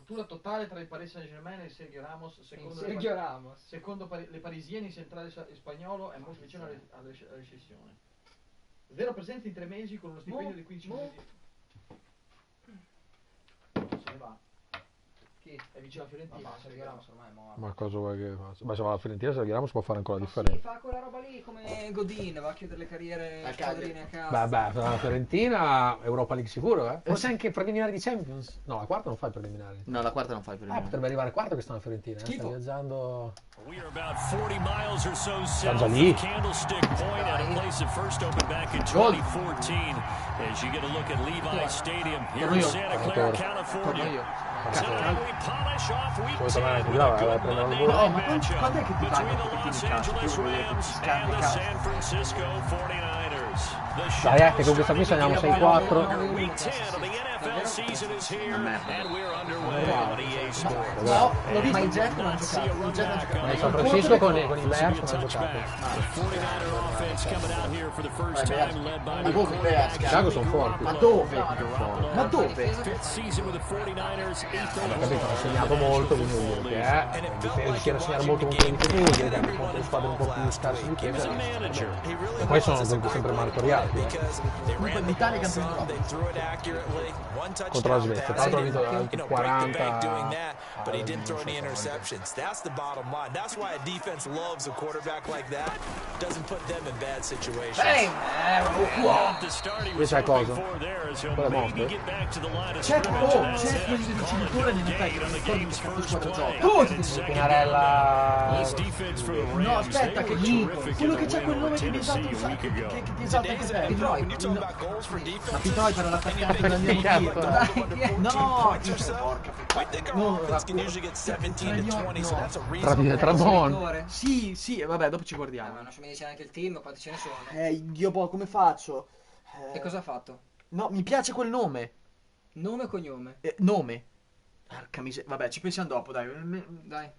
Rottura totale tra il Paris Saint-Germain e il Sergio Ramos. Secondo le parisieni, il centrale spagnolo è molto vicino alla recessione. Zero presenza in 3 mesi con uno stipendio di 15 milioni. Se ne va. Chi? È vicino alla Fiorentina. Sergio Ramos ormai è morto. Ma cosa vuoi che faccia? Ma se va alla Fiorentina, Sergio Ramos può fare ancora la differenza. Sì, fa quella roba lì come Godin, va a chiudere le carriere squadrine a casa. Vabbè, la Fiorentina, Europa League sicuro, eh? Forse anche preliminare di Champions. No, la quarta non fa il preliminare. No, la quarta non fa il preliminare. Potrebbe arrivare quarto quest'anno a Fiorentina, sta viaggiando. Sta già lì. Torno io. Assolutamente, brava, prendere un gol. No, ma quando è che ti paga Dai, che con questa qui segniamo 6-4. No, l'ho visto. Ma il Jet non ha giocato. Ma il San Francisco con i Bears non ha giocato. Ma dove Bears? Chicago sono forti. Ma dove? Ma dove? Ho capito, hanno segnato molto, quindi vuol dire che rischiano di segnare molto contro i difensori, vuol dire che hanno contro le squadre un po' più scarse di difesa. E poi sono sempre martoriati. Comunque l'Italia è campione contro la Svezia, tra l'altro ha vinto anche 40. But he didn't throw any interceptions. That's the bottom line. That's why a defense loves a quarterback like that. Doesn't put them in bad situations. Qui c'è cosa? Quella è morte? c'è il vincitore nel effetto, non ricordo che squadra gioca. Pinarella. No, aspetta, che quello che c'è quel nome che mi esalta un sacco, che ti esalta anche te. Detroit. Ma Detroit era l'attaccante della mia motivo. No, Tra buoni. Sì, vabbè, dopo ci guardiamo. Ma non mi dice neanche il team, quanti ce ne sono? Io come faccio? E cosa ha fatto? No, mi piace quel nome. Nome e cognome? Nome. Porca miseria. Vabbè, ci pensiamo dopo, dai.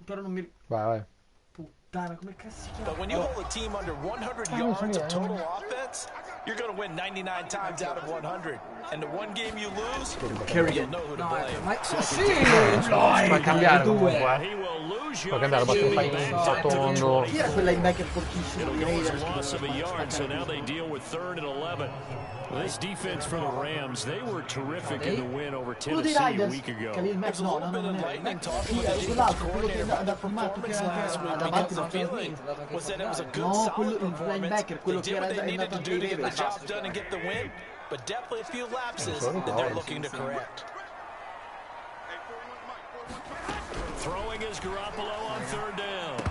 Però non mi... Vai. Puttana, come cazzo si chiama? But when you hold a team under 100 yards of total offense, you're going to win 99 times out of 100. And the one game you lose, you'll know who to blame. Puoi cambiare comunque. Puoi cambiare, basta che fai un tondo. Chi era quel linebacker fortissimo? This defense from the Rams, they were terrific in the win over Quello dei Tennessee a Riders. week ago. Khalil Mack, no, non è. Quell'altro, quello che ha formato che era davanti da was that it was a good no, solid quello il linebacker, quello che era andato anche ai the job done and get the win, but definitely a few lapses that they're looking to correct. Throwing is Garoppolo on third down.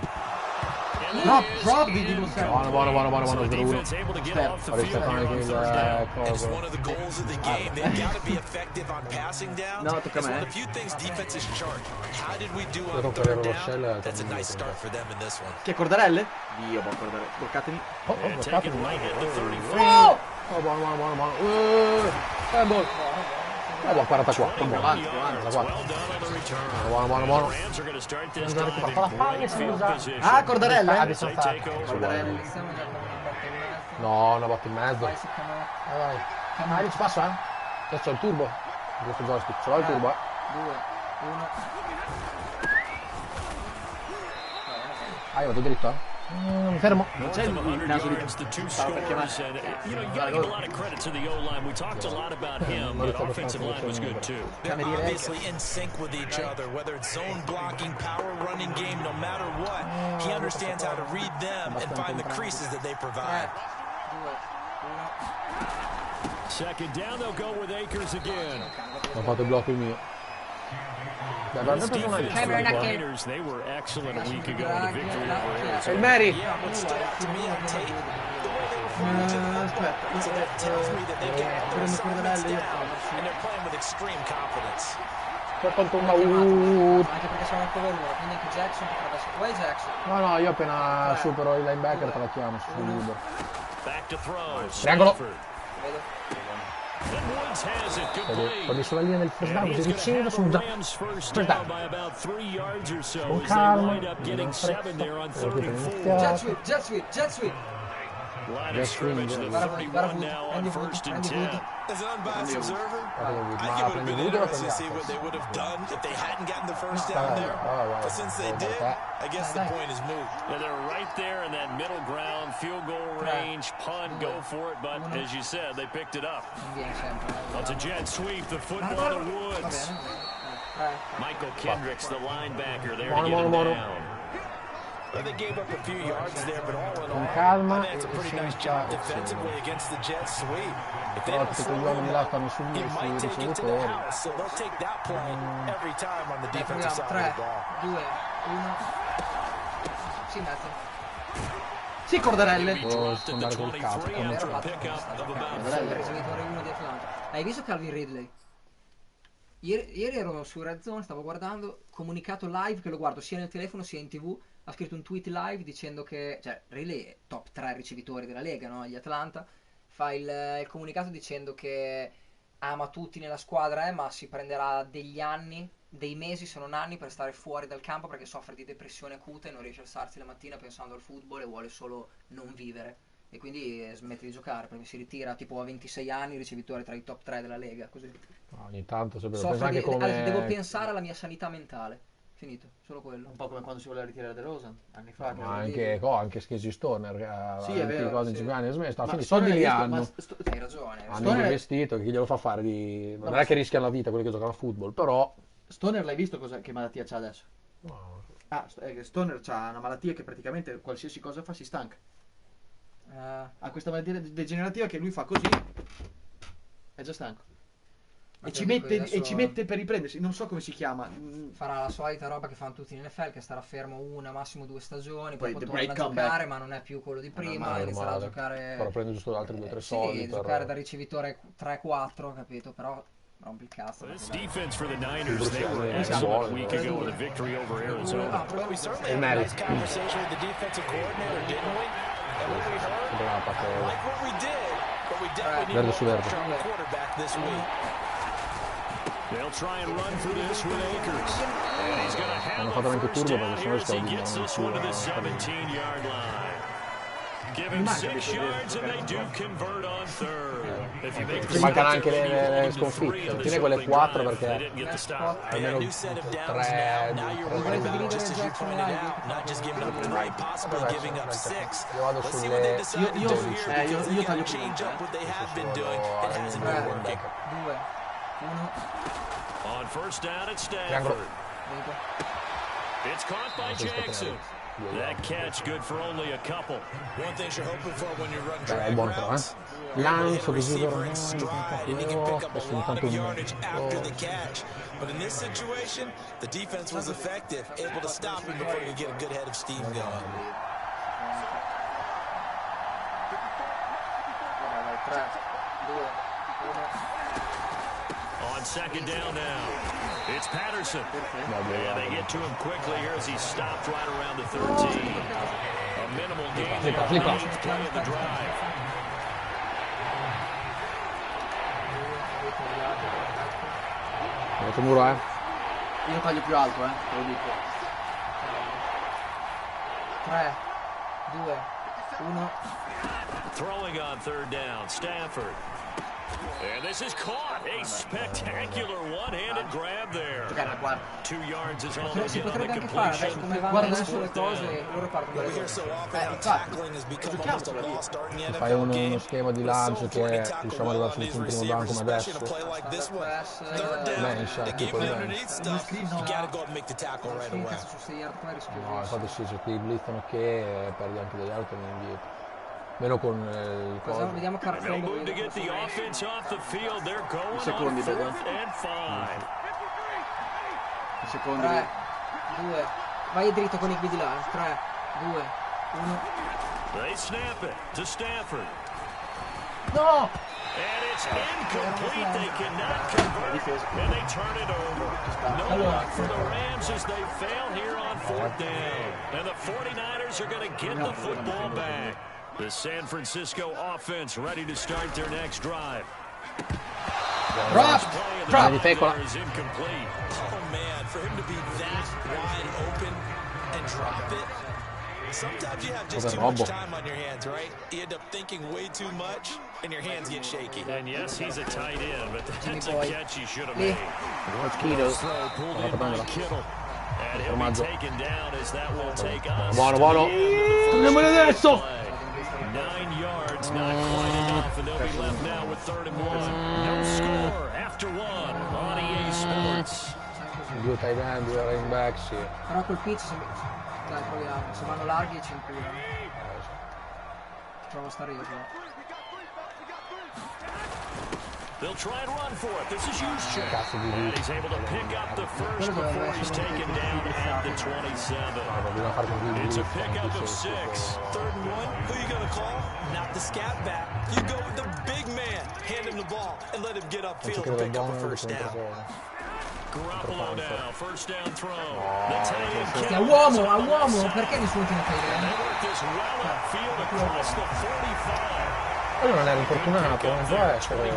No, drop di dimostrare. Buono, Defense able to get off the field here on first down. It's one of the goals of the game. They've got to be effective on passing down. No, tocca a It's one me. of the few things defenses chart. How did we do on Devo third toccare down? Rochelle, That's a nice start for them in this one. Chi è Cordarelle? Dio, Cordarelle. Bloccatemi. Taking right at the 34. Buono. Buono, 44. Buono. Well done on the return. Buono. Rams are going to start this Non time recupera la palla e si usa. Ah, Cordarelle? Adesso They fa. take over. Cordarelle. No, una botta in mezzo. Vai. Ah, ci passa, eh? Adesso c'ho il turbo. Questo joystick, ce l'ho il turbo, 2, 1. Ah, io vado dritto, eh? Mi fermo. C'è il naso di The two scores, and you got to give a lot of credit to the O-line. We talked a lot about him, but offensive line was good too. They're obviously in sync with each other, whether it's zone blocking, power running game, no matter what. He understands how to read them and find the creases that they provide. 2, 1. Second down, they'll go with Akers again. Ho fatto il blocco il mio. Beh, This preso una defense for the Cameron Niners, they were excellent a week ago in the victory over Arizona. il Mary. Yeah, what stood out to me on tape, the way they were flying to the Aspetta. so that tells me that they've got other Prendo assignments Cordarelle, io down, and they're playing with extreme confidence. Quanto un Anche perché siamo al cover 1, quindi anche Jackson potrebbe essere. Dov'è Jackson? No, io appena supero il linebacker te la chiamo, sono libero. Back to throw. Triangolo. Vedo. And Woods has it. Complete. Quando sulla linea del first down, così ricevo, sono già Rams first first down down. by about 3 yards or so Con as they calma, wind up getting non 7 there on fretta, 3rd and 4. Jet sweep. Line of scrimmage, the 31 now on 1st and 10. As an unbiased observer, I think it would have been interesting to see what they would have done if they hadn't gotten the first down there. But since they did, I guess the point is moot. Yeah, they're right there in that middle ground, field goal range, punt, go for it. But as you said, they picked it up. It's a jet sweep, the football to Woods. Michael Kendricks, the linebacker, there to get him down. Well, they gave up a few yards there, but all in all, calma, that's a pretty nice job defensively against the jet sweep. If they don't score, it might take it to the house, so they'll take that play every time on the defensive side of the ball. 3, 2, 1. Sì, Mezzo. Sì, Corderelle. Devo andare col cazzo. Il ricevitore 1 di Atlanta. Hai visto Calvin Ridley? Ieri ero su Red Zone, stavo guardando, comunicato live che lo guardo sia nel telefono sia in TV. Ha scritto un tweet live dicendo che, cioè, Ridley è top 3 ricevitori della Lega, no? Gli Atlanta. Fa il comunicato dicendo che ama tutti nella squadra, ma si prenderà degli anni, dei mesi se non anni, per stare fuori dal campo perché soffre di depressione acuta e non riesce a alzarsi la mattina pensando al football e vuole solo non vivere. E quindi smette di giocare perché si ritira tipo a 26 anni, ricevitore tra i top 3 della Lega. Così. Ogni tanto sempre Soffre anche come... devo pensare alla mia sanità mentale. Finito, solo quello. Un po' come quando si voleva ritirare De Rosen anni fa. Ma anche Casey Stoner, sì, è vero, cose in sì. 5 anni, smesso, quindi soldi li hanno. Hai ragione. Hanno investito, che glielo fa fare di... Non è che rischiano la vita quelli che giocano a football, però... Stoner l'hai visto che malattia c'ha adesso? No. Stoner c'ha una malattia che praticamente qualsiasi cosa fa si stanca. Ha questa malattia degenerativa che lui fa così, è già stanco. E ci mette per riprendersi, non so come si chiama. Farà la solita roba che fanno tutti in NFL, che starà fermo una, massimo 2 stagioni, poi torna a comeback. Giocare, ma non è più quello di prima, inizierà a giocare... Però prende giusto altri 2 o 3 sì, soldi. giocare da ricevitore 3-4, capito? Però rompi il cazzo. Defense for the Niners, they were excellent a week ago with a victory over Arizona. Well, we certainly had a nice conversation with the defensive coordinator, didn't we? And what we heard, I like what we did, but we definitely need more pressure on the quarterback this week. They'll try and run for this with Akers. And he's going to have a first down here as he gets this one to the 17-yard line. Give him 6 yards and they do convert on third. Ci mancano anche le sconfitte, tiene quelle 4 perché almeno 3 io vado sulle io taglio on first down at Stanford. It's caught by Jackson. That catch good for only a couple. One thing you're hoping for when you run drag routes, lancio così and he can pick up a lot of yardage after the catch. But in this situation, the defense was effective, able to stop him before he could get a good head of steam going. On second down now, it's Patterson. And they get to him quickly here as he stopped right around the 13. A minimal gain on the eighth play of the drive. muro, Io taglio più alto, te lo dico. 3, 2, 1. Throwing on third down, Stafford. And this is caught. A spectacular one-handed grab there. 2 yards is all they Si get on the potrebbe anche fare, adesso come vanno adesso le cose, loro partono da se fai uno schema di lancio che riusciamo ad arrivarci sul primo down come adesso, tipo no, infatti sì, se ti blizzano che perdi anche degli altri indietro. Meno con il coso. Vediamo move to get the offense off the field. They're going secondi, on 4th and 5. Secondi. 3, 2. Vai dritto con i piedi là. 3, 2, 1. They snap it to Stafford. No! And it's incomplete. They cannot convert. And they turn it over. No luck for the Rams as they fail here on 4th down. And the 49ers are going to get the football back. The San Francisco offense ready to start their next drive. Drop Is incomplete. Oh man, for him to be that wide open and drop it, Sometimes you have just too much time on your hands, right? You end up thinking way too much, and your hands get shaky. And yes, he's a tight end, but that's a catch he should have made. Throw pulled in by Kittle. And he'll be taken down as that will take us. Buono, buono. Torniamoli adesso. 9 yards, not quite enough, and they'll be left now with 3rd and 1. No score after 1 on EA Sports. 2 tight end, 2 running back, sì. Però col pitch dai, proviamo. Se vanno larghi ci incurano. Provo a stare io però. They'll try and run for it. This is Juszczyk. And he's able to pick up the first before he's taken down at the 27. It's a pickup of 6. 3rd and 1. Who you gonna call? Not the scat back. You go with the big man. Hand him the ball and let him get upfield and pick up a first down. Garoppolo now, first down throw. The tight end. A uomo, perché nessuno tiene tight end? They work this well upfield across the 45. Quello non era infortunato, non può essere.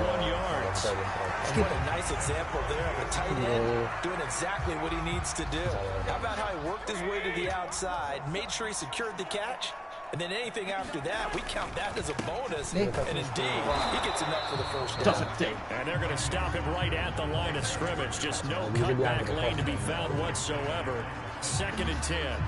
What a nice example there of a tight end doing exactly what he needs to do. How about how he worked his way to the outside, made sure he secured the catch, and then anything after that, we count that as a bonus. And indeed, he gets enough for the first down. And they're going to stop him right at the line of scrimmage. Just no cutback lane to be found whatsoever. 2nd and 10.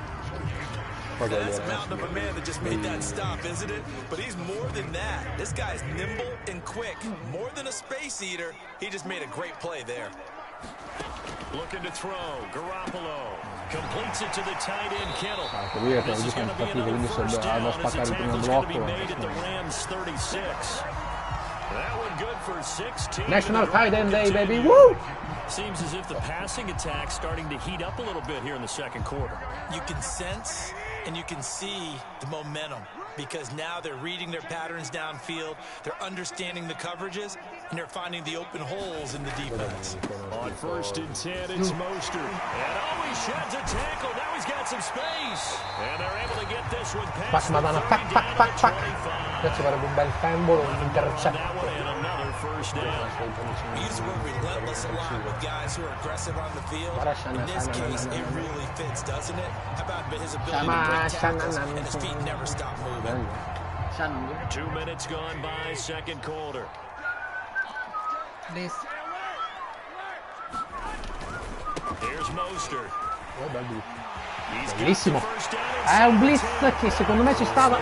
That's a mountain of a man that just made that stop, isn't it? But he's more than that. This guy's nimble and quick. More than a space eater, he just made a great play there. Looking to throw. Garoppolo completes it to the tight end Kittle. This is going to be another first down as the tackle is going to be made at the Rams 36. That one good for 16. National Tight End Day, baby. Woo! Seems as if the passing attack's starting to heat up a little bit here in the 2nd quarter. You can sense and you can see the momentum because now they're reading their patterns downfield, they're understanding the coverages, and they're finding the open holes in the defense. On 1st and 10, it's Mostert. And he sheds a tackle. Now he's got some space. And they're able to get this one past Madonna, pac. Adesso farebbe un bel fumble, un intercetto. We used to work relentless a lot with guys who are aggressive on the field. In this case, it really fits, doesn't it? How about his ability to break tackles and his feet never stop moving? 2 minutes gone by, 2nd quarter. This. Here's Mostert. Bellissimo. È un blitz che secondo me ci stava.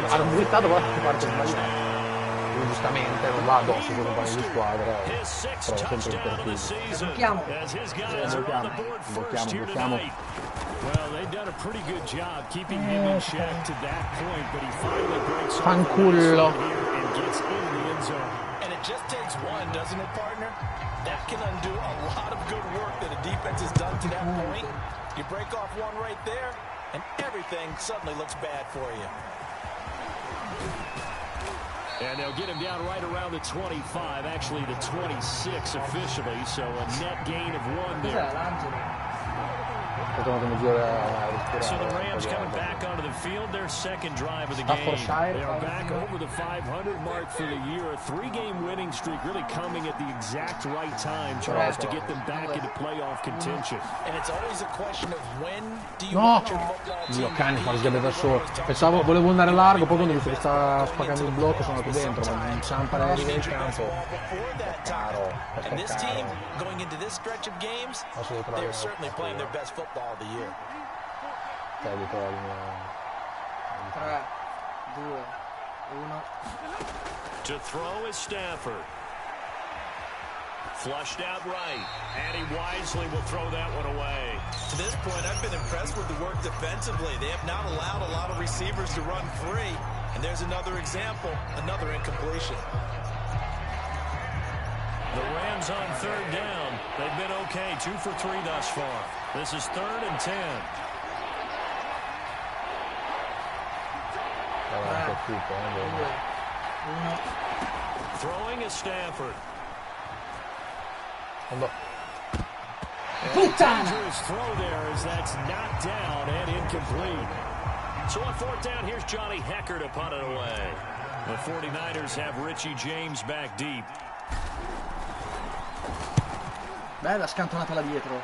Hanno blittato però che parte sbagliata. Giustamente non va addosso sul compagno di squadra, però sempre Blocchiamo. Well, they've done a pretty good job keeping him in check to that point, but he finally breaks fanculo and gets in the end zone. And it just takes one, doesn't it, partner? That can undo a lot of good work that a defense has done to that point. You break off one right there, and everything suddenly looks bad for you. And they'll get him down right around the 25, actually the 26 officially, so a net gain of 1 there. So the Rams coming back onto the field, their 2nd drive of the game. They are back over the 500 mark for the year. A 3-game winning streak really coming at the exact right time, Charles, to get them back into playoff contention. And it's always a question of when do you want your football team. Dio cane, fa sgabia da solo. Pensavo, volevo andare largo, poi quando ho visto che stava spagando il blocco sono andato dentro, ma non ciampa le righe del campo. And this team, going into this stretch of games, they're certainly playing their best football of the year. 3, 2, 1. To throw is Stafford. Flushed out right, and he wisely will throw that one away. To this point, I've been impressed with the work defensively. They have not allowed a lot of receivers to run free. And there's another example, another incompletion. The Rams on 3rd down. They've been okay, 2 for 3 thus far. This is 3rd and 10. Throwing is Stafford. Dangerous throw there as that's knocked down and incomplete. So on 4th down, here's Johnny Hecker to punt it away. The 49ers have Richie James back deep. Bella scantonata là dietro.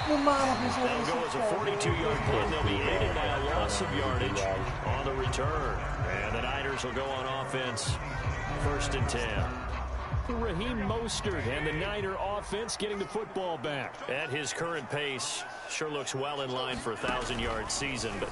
Non male, pensavo That'll go as a 42-yard punt. They'll be aided by a loss of yardage on the return. And the Niners will go on offense. 1st and 10. Raheem Mostert and the Niner offense getting the football back. At his current pace, sure looks well in line for a 1,000-yard season, but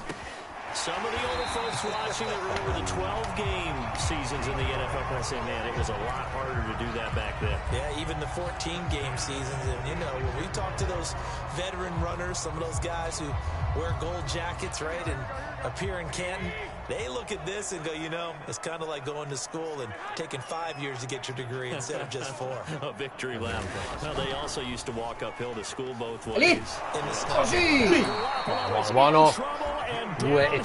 some of the older folks watching that remember the 12-game seasons in the NFL can say, man, it was a lot harder to do that back then. Yeah, even the 14-game seasons. And, you know, when we talk to those veteran runners, some of those guys who wear gold jackets, right, and appear in Canton, they look at this and go, you know, it's kind of like going to school and taking 5 years to get your degree instead of just 4. A victory lap. Well, they also used to walk uphill to school both ways. Così! Buono. 200.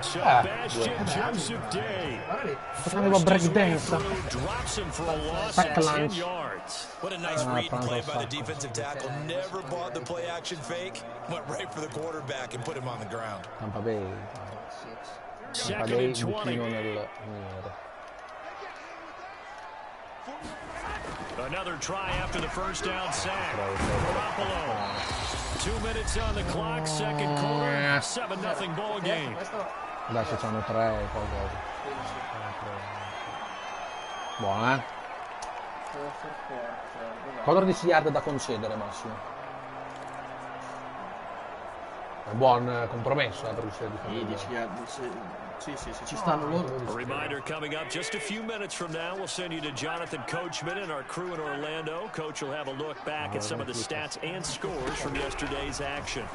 Sebastian Joseph Day. Faceva breakdance. Drops him for a loss Pack at lunch. 10 yards. What a nice read and play by the defensive tackle. Never bought the play action fake. Went right for the quarterback and put him on the ground. Tampa Bay. Tampa 2nd Bay and vicino 20. nel nero. Another try after the first down sack. Garoppolo. 2 minutes on the clock, second quarter. 7-0 ball game. Adesso c'hanno 3 e qualcosa. Buona, eh? 14 yard da concedere, Massimo. È un buon compromesso per riuscire a difendere. 10 yard, sì, ci stanno loro. A reminder coming up just a few minutes from now. We'll send you to Jonathan Coachman and our crew in Orlando. Coach will have a look back at some of the stats and scores from yesterday's action.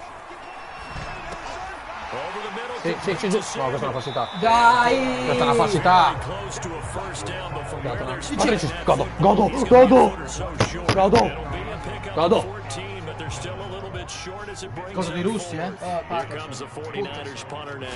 Over the middle. Sì. No, questa è una falsità. Dai! Questa è una falsità. Close to a first down, but from where they're Godo. Cosa di russi, eh? Here comes the 49ers punter now,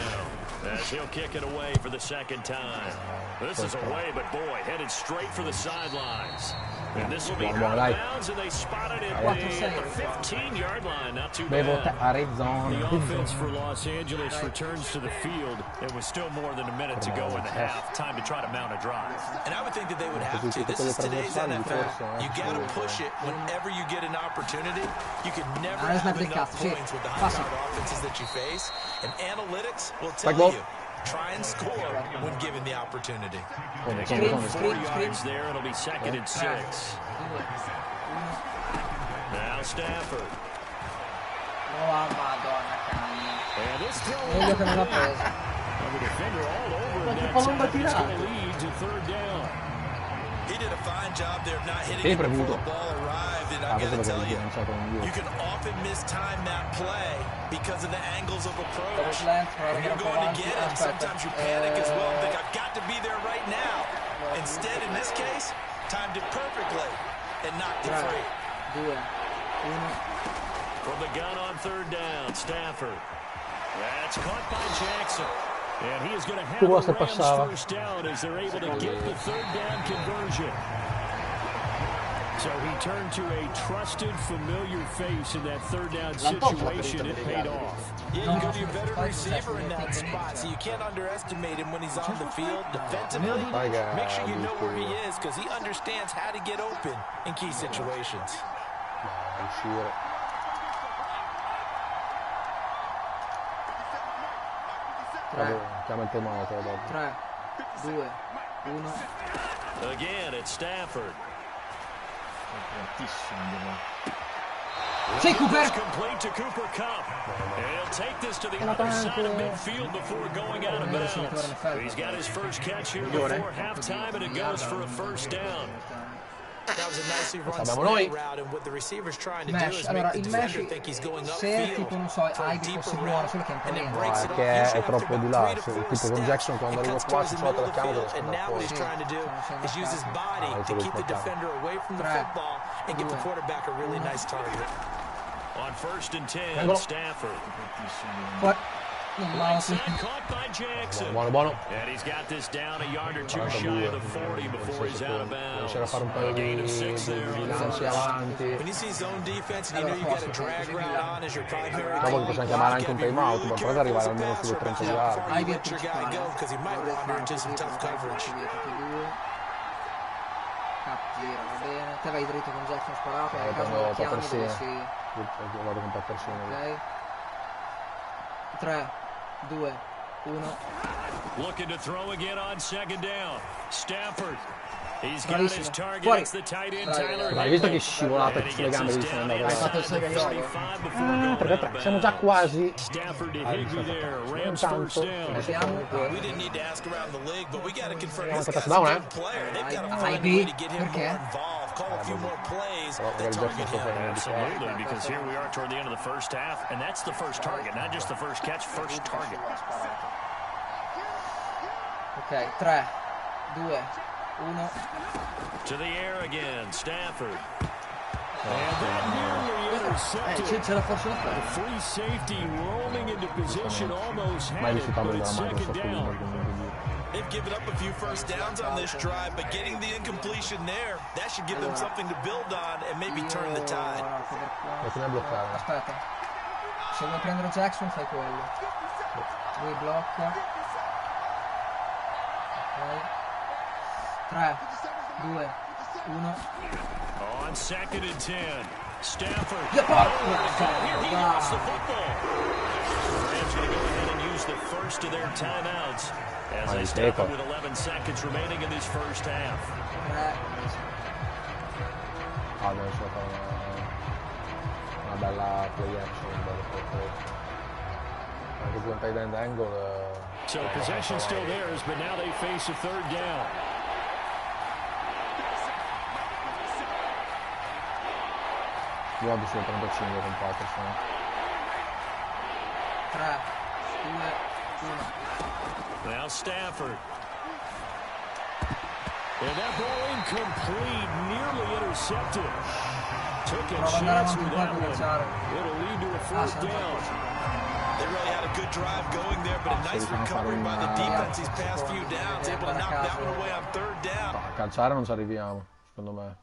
as he'll kick it away for the second time. This is away, but boy, headed straight for the sidelines. And this will be out of bounds, and they spotted it at the 15-yard line. Not too bad. The offense for Los Angeles returns to the field. It was still more than a minute to go in the half. Time to try to mount a drive. And I would think that they would have to. This is today's NFL. You got to push it whenever you get an opportunity. You can never have enough points with the high-powered offenses that you face. And analytics will tell you, try and score when given the opportunity. 4 yards there. It'll be 2nd and 6. Now Stafford. Oh, Madonna, cagna. And this throw Meglio che non l'ha preso. the defender all over him that time. It's going to lead to 3rd down. He did a fine job there of not hitting it before the ball arrived. And I got to tell you, you can often mistime that play because of the angles of approach. When you're going to get it, sometimes you panic as well and think, I've got to be there right now. Instead, in this case, timed it perfectly and knocked it free. 2, 1. From the gun on 3rd down, Stafford. That's caught by Jackson. And he is going to have the Rams first down as they're able to get the 3rd down conversion. So he turned to a trusted, familiar face in that 3rd down situation. It paid off. Yeah, you go to your veteran receiver in that spot, so you can't underestimate him when he's on the field defensively. Make sure you know where he is because he understands how to get open in key situations. Chiama il termometro dopo. 3, 2, 1. Again, it's Stafford. Sì, Cooper! Complete to Cooper Cup. And he'll take this to the other side of midfield before going out of bounds. He's got his first catch here before halftime, and it goes for a first down. That was a nicely run slant route, and what the receiver's trying to do is make the defender think he's going upfield for a deeper route, and then breaks it off. È troppo di là, tipo con Jackson quando arriva qua si trova la chiama dove and now what he's trying to do is use his body to keep the defender away from the football and give the quarterback a really nice target. On 1st and 10, Stafford. What? Caught by Jackson. Buono. And he's got this down a yard or two shy of the 40 before he's out of bounds. C'era fare un paio di lanci avanti. When you see zone defense and you know you got a drag route on as your primary. Dopo possiamo chiamare anche un time out, ma provate ad arrivare almeno sulle 30 yard. Let your guy go because he might wander into some tough coverage. Gira, va bene. Te vai dritto con Jackson sparato, nel caso chiami dove si vado con 4 persone. Ok. 3, 2, 1. Looking to throw again on second down. Stafford. He's got his target. Fuori. It's the tight end Tyler. Hai visto che scivolata sulle gambe di sono andato? Hai fatto il Perché siamo già quasi. Stafford to Higbee there. Rams Intanto. first down. We didn't need to ask around the league, but we got to confirm Andiamo this a guy's touchdown, a good player. They've got to find a way to get him more involved, call a few more plays that target him. Absolutely, because here we are toward the end of the first half, and that's the first target, not just the first catch, first target. Ok, 3, 2, 1. To the air again, Stafford. And that nearly intercepted. Ce la forse la The fare. free safety rolling into position, almost had it, but it's second down. They've given up a few first downs on this drive, but getting the incompletion there, that should give them something to build on and maybe turn the tide. Come bloccare? Aspetta. Se vuoi prendere Jackson fai quello. Lui blocca. Ok. 3, 2, 1. On second and 10. Stafford. Yeah, Here he gets the football. The Rams going to go ahead and use the first of their timeouts as they step up with 11 seconds remaining in this first half. Adesso fare una bella play action, un bello foto. Anche con tight end angle. So possession still theirs, but now they face a third down. Io vado sul 35 con Patterson. 3, 2, 1. Now Stafford. And that ball incomplete, nearly intercepted. Took a chance with that one. It'll lead to a fourth down. They really had a good drive going there, but a nice recovery by the defense these past few downs, able to knock that one away on third down. A calciare non ci arriviamo, secondo me.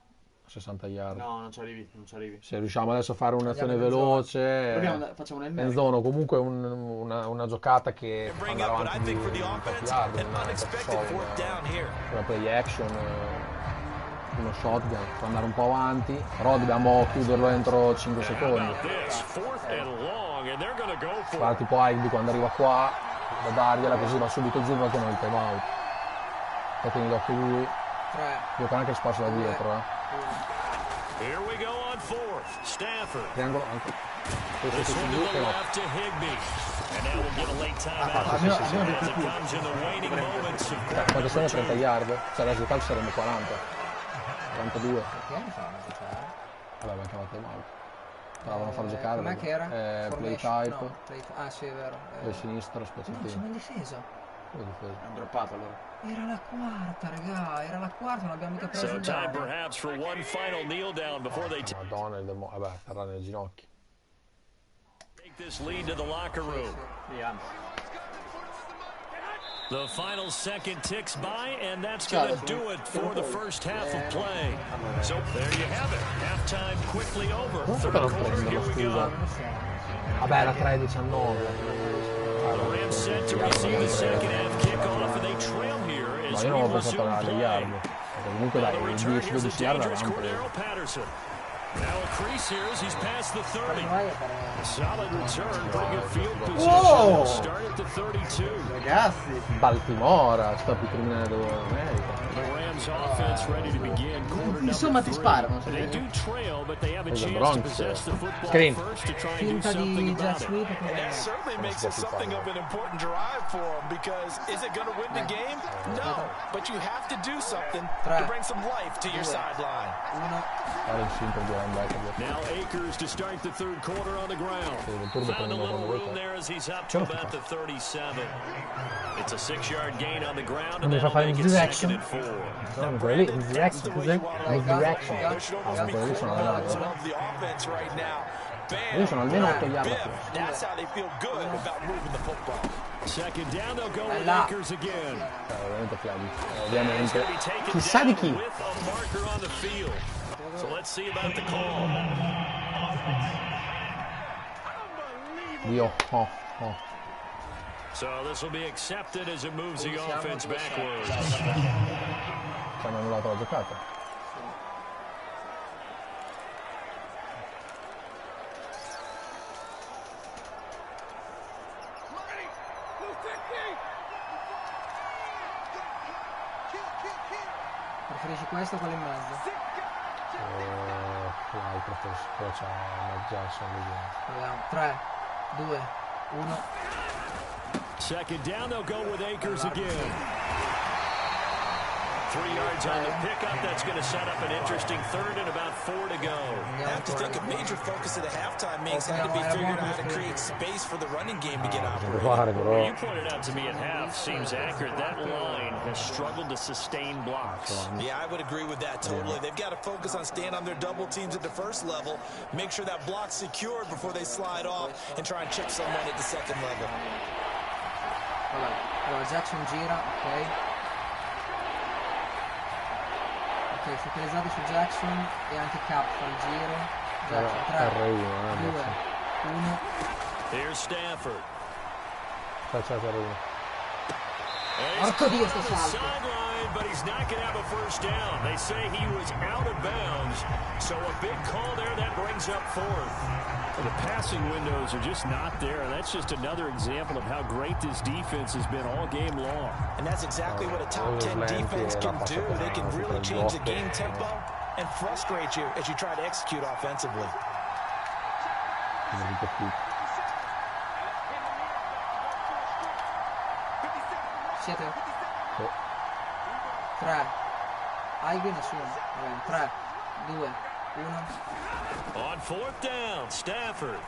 60 yard. No, non ci arrivi, non ci arrivi. Se riusciamo adesso a fare un'azione veloce, Facciamo nel in zona, comunque una giocata che può andare avanti di un yard, una play action, uno shotgun, può andare un po' avanti, però dobbiamo chiuderlo entro 5 secondi. Fare tipo Higbee quando arriva qua, da dargliela così va subito giù, ma con il time out. Poi tieni d'occhio lui, gioca anche il spazio da dietro. Here we go on fourth. Stafford. Triangolo anche. This one to the left to Higbee. And now we'll get a late timeout as it comes in the waning moments of quarter. Quando sono 30 yard, cioè adesso il calcio saremo 40. 42. Vabbè, anche la time out. Stavano a far giocare. Com'è che era? Play type. No, ah sì, è vero. Play sinistro, special No, team. siamo in difesa. È droppato allora. Era la quarta, raga, era la quarta, non abbiamo mica preso So il time down. perhaps for one final kneel down before they Madonna, vabbè, sarà nelle ginocchia. take this lead to the locker room. The final second ticks by, and that's going to do it for the first half of play. So there you have it. Halftime quickly over. Third quarter, here we go. Vabbè, era 3-19. The Rams set to receive the second half kickoff, and they trail here Ma as io we non ho pensato resume alle play. yard. Comunque Now dai, the il return, here's a 10-12 yard dangerous l'avevamo Cordero preso. Patterson. Now a crease here as he's past the 30. Solid return, pretty good field position. Whoa! He'll start at the 32. Ragazzi, Baltimora, sta più criminale dell'America. The Rams offense ready to begin. Quarter insomma number ti 3. sparano. They do trail, but they have a chance to Bronx, possess the football screen. first to try and do Finta something di about jet it. sweep. And that certainly makes it something of an important drive for them, because is it going to win the game? No, but you have to do something to bring some life to your sideline. Fare il simple di linebacker. Now Akers to start the third quarter on the ground. turbo Found a prende little una room volta. there as he's up to about the 37. It's a 6-yard gain on the ground, Non and mi fa that'll fare make il it direction. second and 4. No, quello lì, il direction, cos'è? Il direction. There should almost be quelli sono quarterbacks allenati. of the offense right now. Io sono almeno 8 yard. Biff, that's how they feel good about moving the football. Second down, they'll go with Là. Akers again. Veramente flabby. He's Ovviamente. going to be taken Chissà di down chi. with a marker on the field. So let's see about the call. Dio. Oh. So this will be accepted as it moves the offense backwards. Ci hanno annullato la giocata. Preferisci questo o quello in mezzo? L'altro forse, poi c'è Matt Jackson lì. Proviamo. 3, 2, 1. Second down, they'll go with Akers again. 3 yards on the pickup. That's going to set up an interesting third and about 4 to go. I have to think a major focus of the halftime makes had to be figuring out how to create space for the running game to get operating. Well, you pointed out to me at half, seems accurate. That line has struggled to sustain blocks. Yeah, I would agree with that totally. They've got to focus on staying on their double teams at the first level, make sure that block's secured before they slide off, and try and check someone at the second level. Allora Jackson gira, ok. Ok, focalizzati su Jackson e anche Cap fa il giro. Jackson 3, 2, 1. Here's Stafford. Porco Dio, sto salto. But he's not going to have a first down. They say he was out of bounds. So a big call there that brings up 4th. The passing windows are just not there. That's just another example of how great this defense has been all game long. And that's exactly what a top 10 defense can do. They can really change the game tempo and frustrate you as you try to execute offensively. 3. Ivy nessuno. 3, 2, 1. On 4th down, Stafford.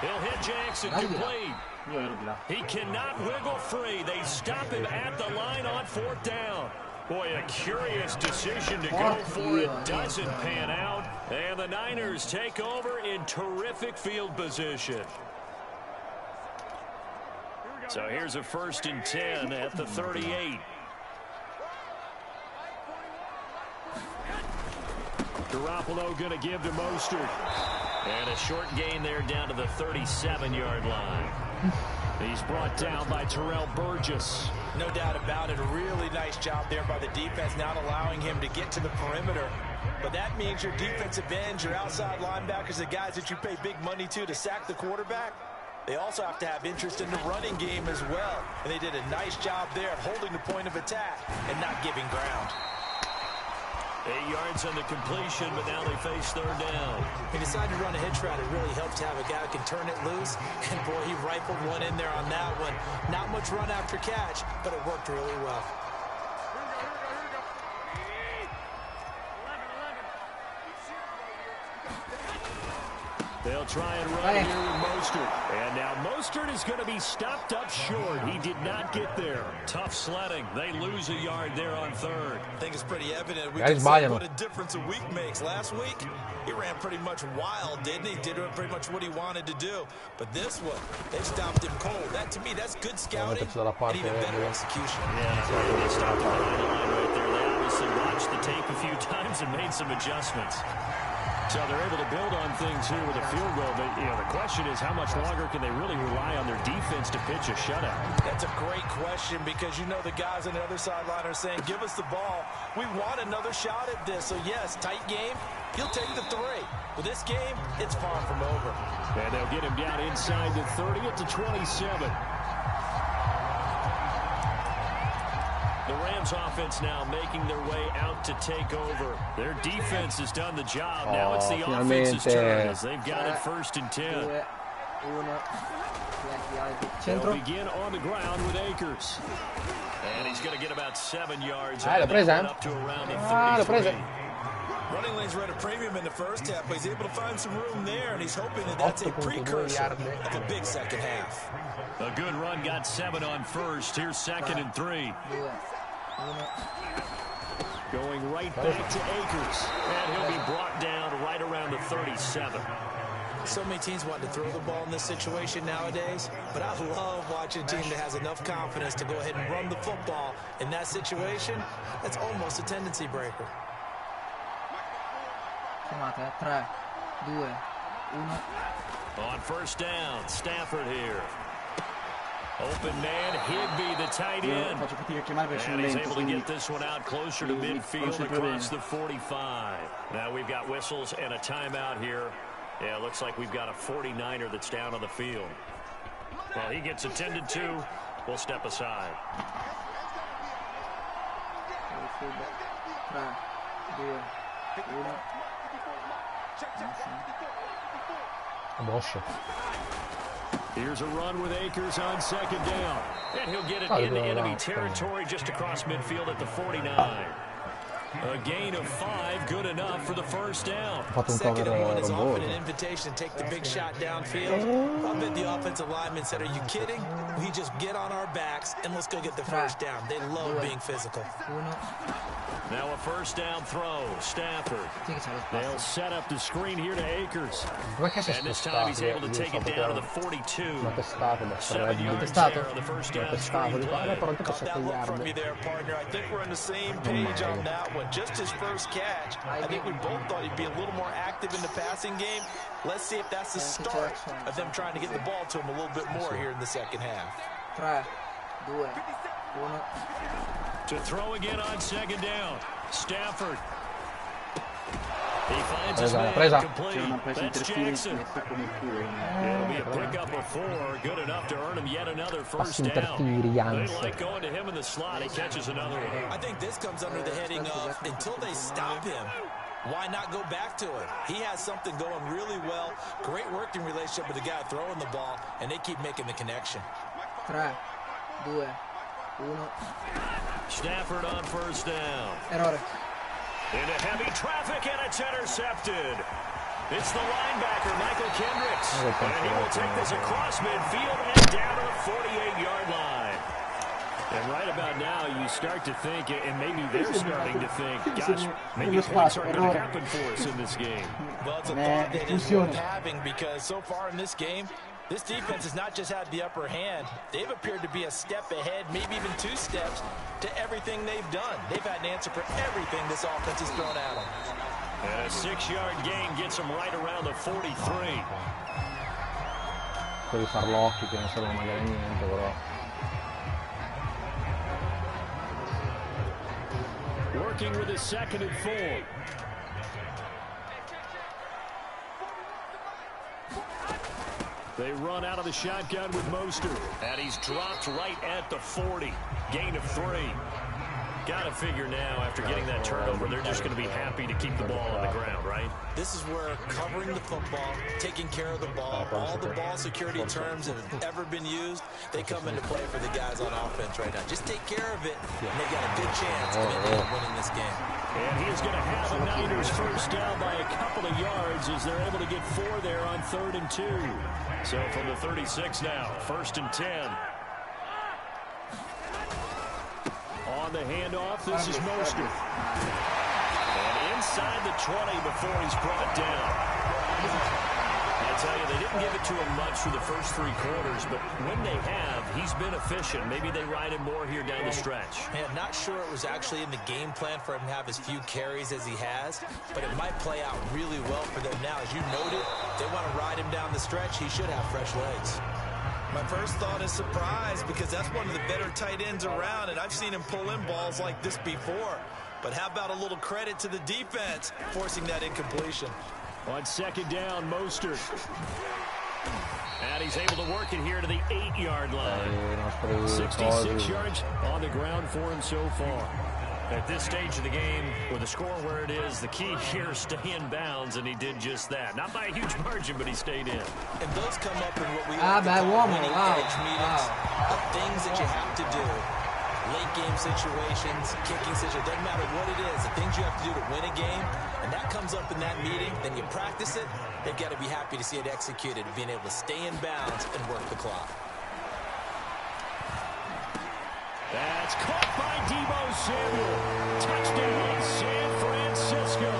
He'll hit Jackson complete. He cannot wiggle free. They stop him at the line on 4th down. Boy, a curious decision to go for it. Doesn't pan out. And the Niners take over in terrific field position. So here's a 1st and 10 at the 38. Garoppolo going to give to Mostert. And a short gain there down to the 37-yard line. He's brought down by Terrell Burgess. No doubt about it. A really nice job there by the defense, not allowing him to get to the perimeter. But that means your defensive ends, your outside linebackers, the guys that you pay big money to sack the quarterback, they also have to have interest in the running game as well. And they did a nice job there of holding the point of attack and not giving ground. 8 yards on the completion, but now they face 3rd down. He decided to run a hitch route. It really helped to have a guy who can turn it loose. And, boy, he rifled one in there on that one. Not much run after catch, but it worked really well. They'll try and run here with Mostert. And now Mostert is going to be stopped up short. He did not get there. Tough sledding. They lose a yard there on 3rd. I think it's pretty evident. We can see what a difference a week makes. Last week, he ran pretty much wild, didn't he? Did pretty much what he wanted to do. But this one, they stopped him cold. That, to me, that's good scouting and even better execution. Yeah, they stopped him right on the line right there. They obviously watched the tape a few times and made some adjustments. So they're able to build on things here with a field goal. But, the question is, how much longer can they really rely on their defense to pitch a shutout? That's a great question because, the guys on the other sideline are saying, give us the ball. We want another shot at this. So, yes, tight game. He'll take the 3. With this game, it's far from over. And they'll get him down inside the 30 at the 27. The Rams offense now making their way out to take over. Their defense has done the job. Now it's the offense's turn as they've got it 1st and 10. They'll begin on the ground with Akers. And he's going to get about 7 yards. Up to around the 33. Running lanes were at a premium in the first half, but he's able to find some room there, and he's hoping that that's a precursor of a big second half. A good run, got 7 on 1st. Here's 2nd and 3. Going right back to Akers. And he'll be brought down right around the 37. So many teams want to throw the ball in this situation nowadays, but I love watching a team that has enough confidence to go ahead and run the football. In that situation, that's almost a tendency breaker. 3, 2, 1. On 1st down, Stafford here. Open man, Higby, the tight end. And he's able to get this one out closer to midfield across the 45. Now we've got whistles and a timeout here. Yeah, it looks like we've got a 49er that's down on the field. Well, he gets attended to. We'll step aside. Fullback. 3, 2, 1. Bosch. Here's a run with Akers on second down. And he'll get it into enemy territory just across midfield at the 49. A gain of 5, good enough for the first down. Second and 1 is often an invitation to take the big shot downfield. I bet the offensive lineman said, are you kidding? We just get on our backs and let's go get the first down. They love being physical. Now a first down throw. Stafford. They'll set up the screen here to Akers. And this time he's able to take it down to the 42. 7 yards there on the first down screen play. Caught that look from you there, partner. I think we're on the same page on that one. Just his first catch. I think we both thought he'd be a little more active in the passing game. Let's see if that's the start of them trying to get the ball to him a little bit more here in the second half. 3, 2, 1. To throw again on second down. Stafford. He finds his man complete. That's Jackson. It'll be a pickup of 4. Good enough to earn him yet another first down. They like going to him in the slot. He catches another one. I think this comes under the heading of until they stop him, why not go back to him? He has something going really well. Great working relationship with the guy throwing the ball, and they keep making the connection. 3, 2, 1. Stafford on first down. Errore. Into heavy traffic, and it's intercepted. It's the linebacker, Michael Kendricks. And he will take this across midfield and down to the 48-yard line. And right about now, you start to think, and maybe they're starting to think, gosh, maybe points aren't going to happen for us in this game. Well, it's a thought that is worth having, because so far in this game, this defense has not just had the upper hand. They've appeared to be a step ahead, maybe even 2 steps, to everything they've done. They've had an answer for everything this offense has thrown at them. And a 6-yard gain gets them right around the 43. Quei farlocchi che non servono magari a niente, però. Working with his second and 4. They run out of the shotgun with Mostert. And he's dropped right at the 40. Gain of 3. Got to figure now, after getting that turnover, they're just going to be happy to keep the ball on the ground, right? This is where covering the football, taking care of the ball, all the ball security terms that have ever been used, they come into play for the guys on offense right now. Just take care of it, and they've got a good chance of winning this game. And he's going to have a Niners first down by a couple of yards as they're able to get 4 there on 3rd and 2. So from the 36 now, 1st and 10. On the handoff, this is Mostert. And inside the 20 before he's brought down. I tell you, they didn't give it to him much for the first 3 quarters, but when they have, he's been efficient. Maybe they ride him more here down the stretch. Man, not sure it was actually in the game plan for him to have as few carries as he has, but it might play out really well for them now. As you noted, they want to ride him down the stretch. He should have fresh legs. My first thought is surprise, because that's one of the better tight ends around, and I've seen him pull in balls like this before. But how about a little credit to the defense forcing that incompletion? On second down, Mostert. And he's able to work it here to the 8-yard line. 66 yards on the ground for him so far. At this stage of the game, with the score where it is, the key here is stay in bounds, and he did just that. Not by a huge margin, but he stayed in. And those come up in what we like to call winning edge meetings, things that you have to do. Late game situations, kicking situations, doesn't matter what it is, the things you have to do to win a game, and that comes up in that meeting, then you practice it, they've got to be happy to see it executed, being able to stay in bounds and work the clock. That's caught by Deebo Samuel. Touchdown, San Francisco.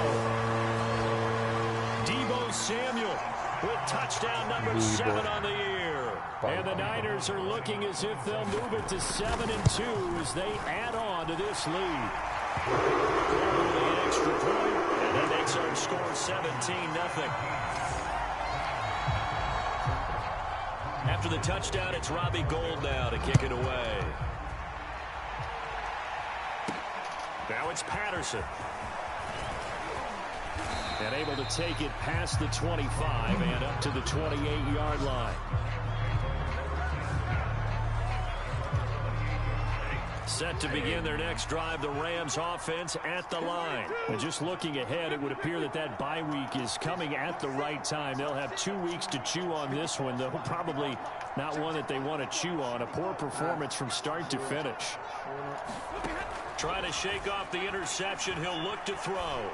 Deebo Samuel with touchdown number 7 on the year. And the Niners are looking as if they'll move it to 7-2 as they add on to this lead. The extra point, and that makes our score 17-0. After the touchdown, it's Robbie Gould now to kick it away. Now it's Patterson. And able to take it past the 25 and up to the 28-yard line. Set to begin their next drive, the Rams offense at the line. And just looking ahead, it would appear that that bye week is coming at the right time. They'll have 2 weeks to chew on this one, though probably not one that they want to chew on. A poor performance from start to finish. Trying to shake off the interception. He'll look to throw.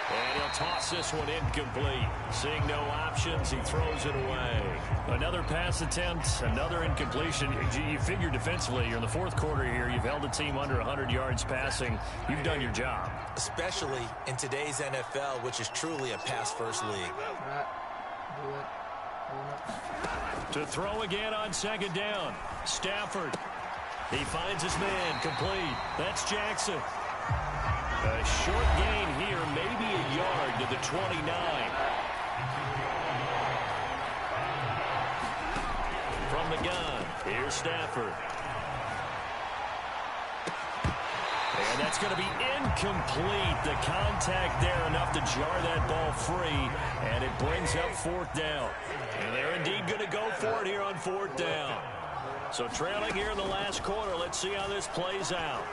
And he'll toss this one incomplete. Seeing no options, he throws it away. Another pass attempt, another incompletion. You figure defensively, you're in the fourth quarter here. You've held a team under 100 yards passing. You've done your job. Especially in today's NFL, which is truly a pass-first league. To throw again on second down. Stafford. He finds his man, complete. That's Jackson. A short gain here, maybe a yard to the 29. From the gun, here's Stafford. And that's going to be incomplete. The contact there enough to jar that ball free, and it brings up fourth down. And they're indeed going to go for it here on fourth down. So trailing here in the last quarter, let's see how this plays out.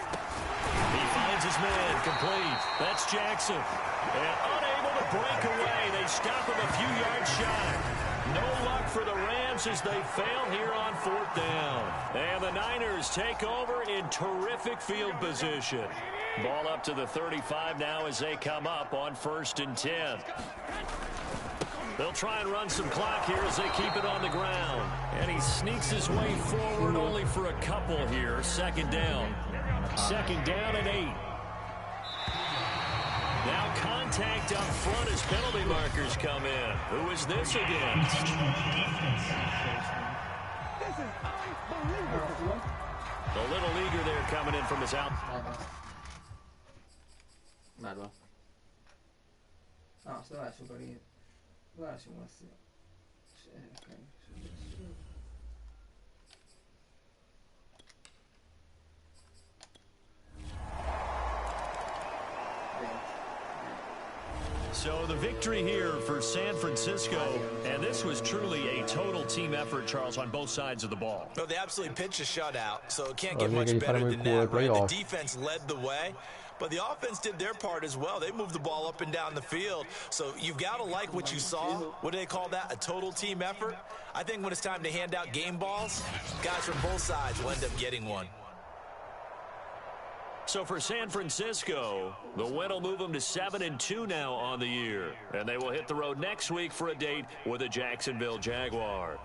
He finds his man, complete. That's Jackson. And unable to break away. They stop him a few yards shy. No luck for the Rams as they fail here on fourth down. And the Niners take over in terrific field position. Ball up to the 35 now as they come up on 1st and 10. They'll try and run some clock here as they keep it on the ground. And he sneaks his way forward only for a couple here. 2nd down. 2nd down and 8. Now contact up front as penalty markers come in. Who is this against? The little leaguer there coming in from his out. Madden. Ah, sto là super lì. Guarda simulazione. Ok. So the victory here for San Francisco, and this was truly a total team effort, Charles, on both sides of the ball. Well, they absolutely pitched a shutout, so it can't get much better than that, right? The defense led the way, but the offense did their part as well. They moved the ball up and down the field, so you've got to like what you saw. What do they call that? A total team effort? I think when it's time to hand out game balls, guys from both sides will end up getting one. So for San Francisco, the win will move them to 7-2 now on the year. And they will hit the road next week for a date with the Jacksonville Jaguars.